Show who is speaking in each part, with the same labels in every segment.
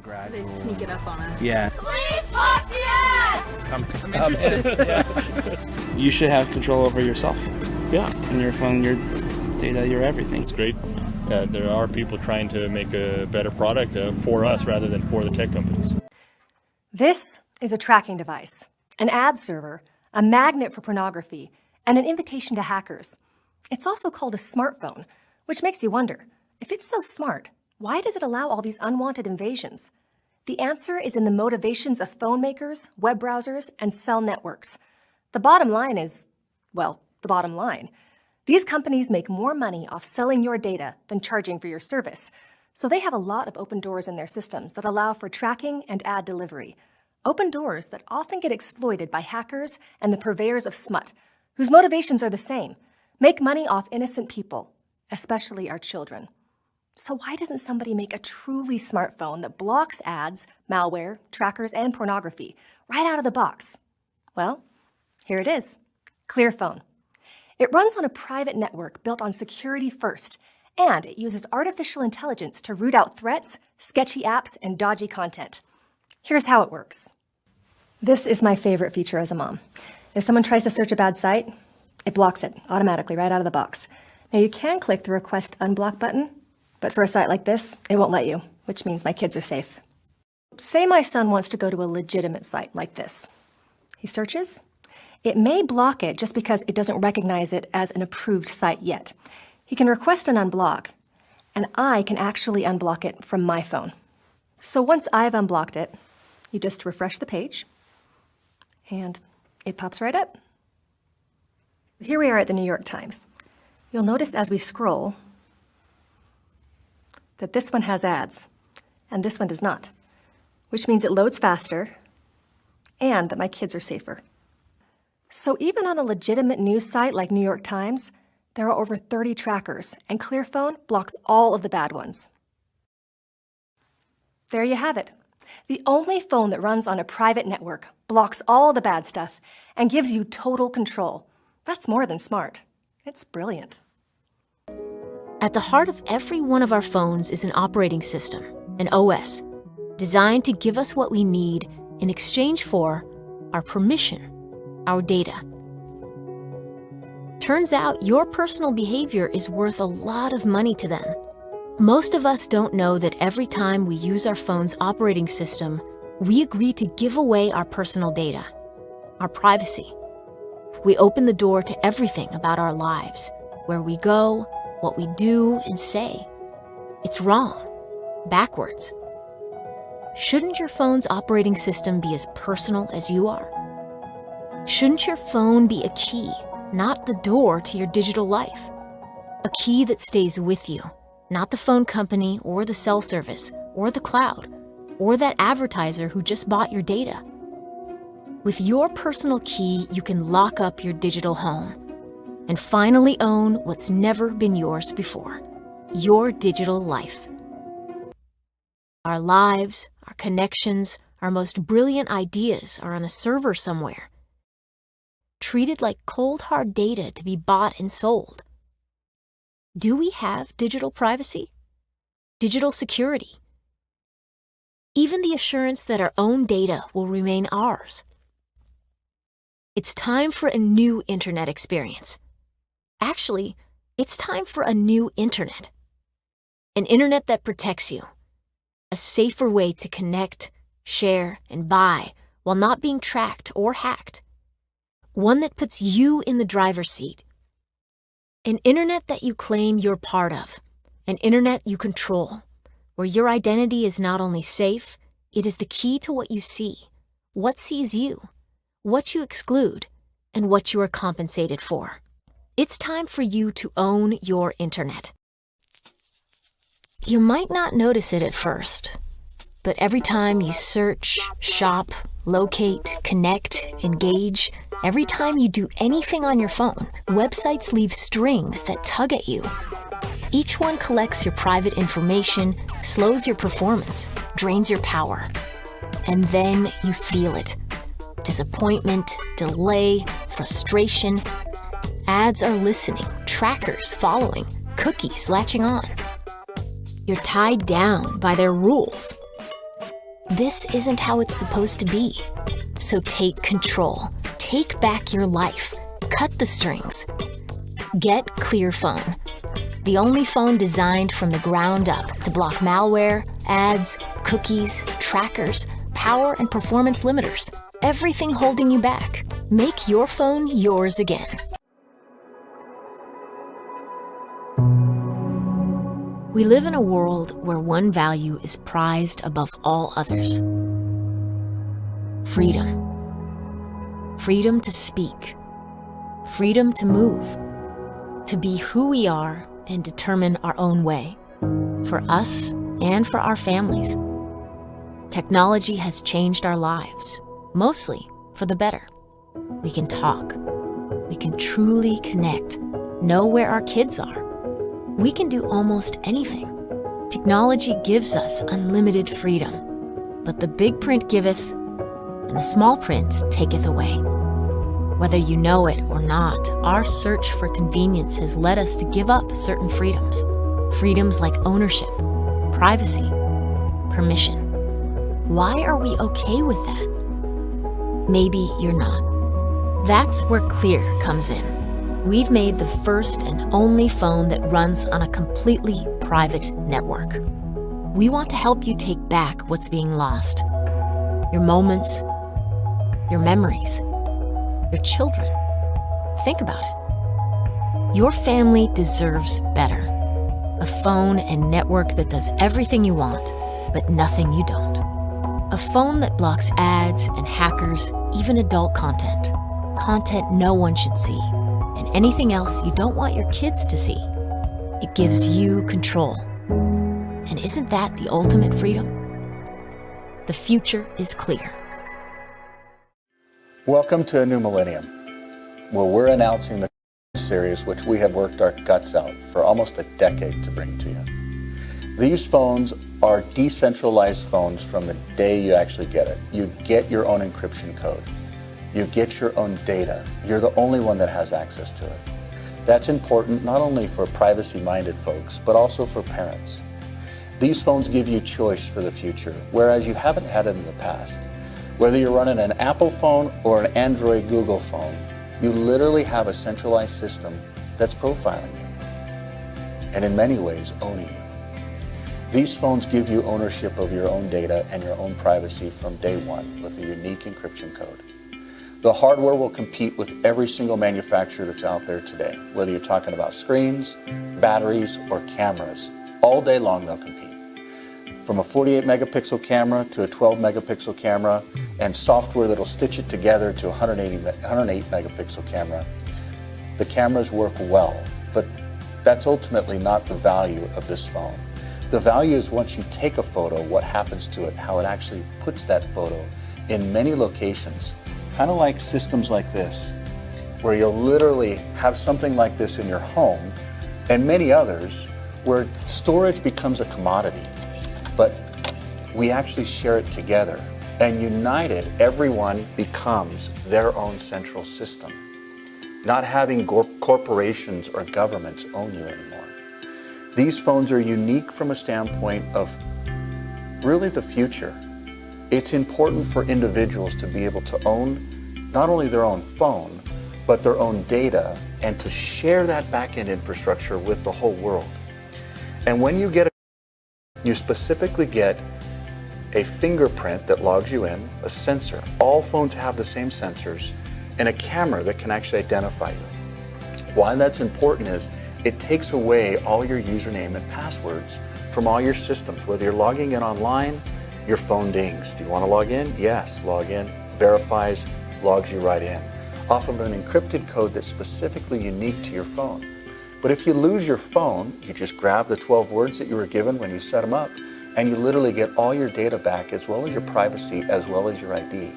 Speaker 1: gradual.
Speaker 2: They sneak it up on us.
Speaker 1: Yeah.
Speaker 3: Please block the ads!
Speaker 1: I'm interested. You should have control over yourself.
Speaker 4: Yeah.
Speaker 1: And your phone, your data, your everything.
Speaker 4: It's great. There are people trying to make a better product for us rather than for the tech companies.
Speaker 5: This is a tracking device, an ad server, a magnet for pornography, and an invitation to hackers. It's also called a smartphone, which makes you wonder, if it's so smart, why does it allow all these unwanted invasions? The answer is in the motivations of phone makers, web browsers, and cell networks. The bottom line is, well, the bottom line. These companies make more money off selling your data than charging for your service, so they have a lot of open doors in their systems that allow for tracking and ad delivery. Open doors that often get exploited by hackers and the purveyors of smut, whose motivations are the same: make money off innocent people, especially our children. So why doesn't somebody make a truly smartphone that blocks ads, malware, trackers, and pornography right out of the box? Well, here it is, ClearPhone. It runs on a private network built on security first, and it uses artificial intelligence to root out threats, sketchy apps, and dodgy content. Here's how it works. This is my favorite feature as a mom. If someone tries to search a bad site, it blocks it automatically right out of the box. Now you can click the Request Unblock button, but for a site like this, it won't let you, which means my kids are safe. Say my son wants to go to a legitimate site like this. He searches. It may block it just because it doesn't recognize it as an approved site yet. He can request an unblock, and I can actually unblock it from my phone. So once I've unblocked it, you just refresh the page, and it pops right up. Here we are at the New York Times. You'll notice as we scroll that this one has ads, and this one does not, which means it loads faster, and that my kids are safer. So even on a legitimate news site like New York Times, there are over 30 trackers, and ClearPhone blocks all of the bad ones. There you have it. The only phone that runs on a private network, blocks all the bad stuff, and gives you total control. That's more than smart. It's brilliant.
Speaker 6: At the heart of every one of our phones is an operating system, an OS, designed to give us what we need in exchange for our permission, our data. Turns out your personal behavior is worth a lot of money to them. Most of us don't know that every time we use our phone's operating system, we agree to give away our personal data, our privacy. We open the door to everything about our lives, where we go, what we do and say. It's wrong, backwards. Shouldn't your phone's operating system be as personal as you are? Shouldn't your phone be a key, not the door to your digital life? A key that stays with you, not the phone company or the cell service or the cloud or that advertiser who just bought your data. With your personal key, you can lock up your digital home and finally own what's never been yours before, your digital life. Our lives, our connections, our most brilliant ideas are on a server somewhere, treated like cold hard data to be bought and sold. Do we have digital privacy? Digital security? Even the assurance that our own data will remain ours? It's time for a new internet experience. Actually, it's time for a new internet. An internet that protects you. A safer way to connect, share, and buy while not being tracked or hacked. One that puts you in the driver's seat. An internet that you claim you're part of. An internet you control, where your identity is not only safe, it is the key to what you see, what sees you, what you exclude, and what you are compensated for. It's time for you to own your internet. You might not notice it at first, but every time you search, shop, locate, connect, engage, every time you do anything on your phone, websites leave strings that tug at you. Each one collects your private information, slows your performance, drains your power. And then you feel it. Disappointment, delay, frustration. Ads are listening, trackers following, cookies latching on. You're tied down by their rules. This isn't how it's supposed to be. So take control. Take back your life. Cut the strings. Get ClearPhone, the only phone designed from the ground up to block malware, ads, cookies, trackers, power and performance limiters. Everything holding you back. Make your phone yours again. We live in a world where one value is prized above all others. Freedom. Freedom to speak. Freedom to move. To be who we are and determine our own way. For us and for our families. Technology has changed our lives, mostly for the better. We can talk. We can truly connect, know where our kids are. We can do almost anything. Technology gives us unlimited freedom, but the big print giveth, and the small print taketh away. Whether you know it or not, our search for convenience has led us to give up certain freedoms. Freedoms like ownership, privacy, permission. Why are we okay with that? Maybe you're not. That's where Clear comes in. We've made the first and only phone that runs on a completely private network. We want to help you take back what's being lost. Your moments, your memories, your children. Think about it. Your family deserves better. A phone and network that does everything you want, but nothing you don't. A phone that blocks ads and hackers, even adult content. Content no one should see. And anything else you don't want your kids to see. It gives you control. And isn't that the ultimate freedom? The future is clear.
Speaker 2: Welcome to a new millennium, where we're announcing the series which we have worked our guts out for almost a decade to bring to you. These phones are decentralized phones from the day you actually get it. You get your own encryption code. You get your own data. You're the only one that has access to it. That's important not only for privacy-minded folks, but also for parents. These phones give you choice for the future, whereas you haven't had it in the past. Whether you're running an Apple phone or an Android Google phone, you literally have a centralized system that's profiling you, and in many ways, owning you. These phones give you ownership of your own data and your own privacy from day one with a unique encryption code. The hardware will compete with every single manufacturer that's out there today, whether you're talking about screens, batteries, or cameras. All day long they'll compete. From a 48 megapixel camera to a 12 megapixel camera and software that'll stitch it together to a 108 megapixel camera. The cameras work well, but that's ultimately not the value of this phone. The value is once you take a photo, what happens to it, how it actually puts that photo in many locations. Kind of like systems like this, where you'll literally have something like this in your home and many others where storage becomes a commodity, but we actually share it together. And united, everyone becomes their own central system, not having corporations or governments own you anymore. These phones are unique from a standpoint of really the future. It's important for individuals to be able to own not only their own phone, but their own data, and to share that back-end infrastructure with the whole world. And when you get you specifically get a fingerprint that logs you in, a sensor. All phones have the same sensors, and a camera that can actually identify you. Why that's important is it takes away all your username and passwords from all your systems. Whether you're logging in online, your phone dings. Do you want to log in? Yes, log in, verifies, logs you right in, off of an encrypted code that's specifically unique to your phone. But if you lose your phone, you just grab the 12 words that you were given when you set them up, and you literally get all your data back, as well as your privacy, as well as your ID.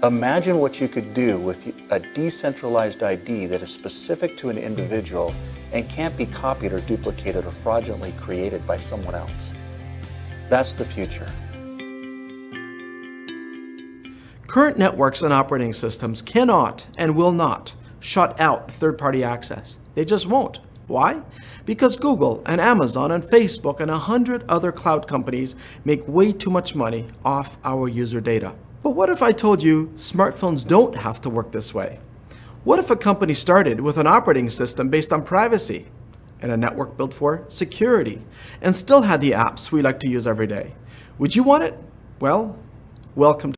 Speaker 2: Imagine what you could do with a decentralized ID that is specific to an individual and can't be copied or duplicated or fraudulently created by someone else. That's the future.
Speaker 7: Current networks and operating systems cannot and will not shut out third-party access. They just won't. Why? Because Google and Amazon and Facebook and 100 other cloud companies make way too much money off our user data. But what if I told you smartphones don't have to work this way? What if a company started with an operating system based on privacy and a network built for security and still had the apps we like to use every day? Would you want it? Well, welcome.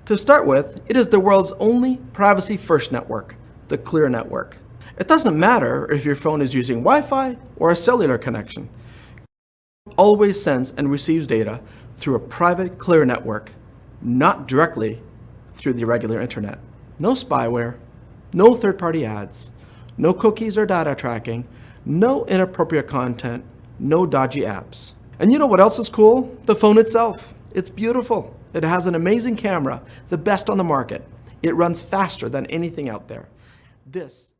Speaker 7: To start with, it is the world's only privacy-first network, the Clear Network. It doesn't matter if your phone is using Wi-Fi or a cellular connection. It always sends and receives data through a private Clear Network, not directly through the regular internet. No spyware, no third-party ads, no cookies or data tracking, no inappropriate content, no dodgy apps. And you know what else is cool? The phone itself. It's beautiful. It has an amazing camera, the best on the market. It runs faster than anything out there. This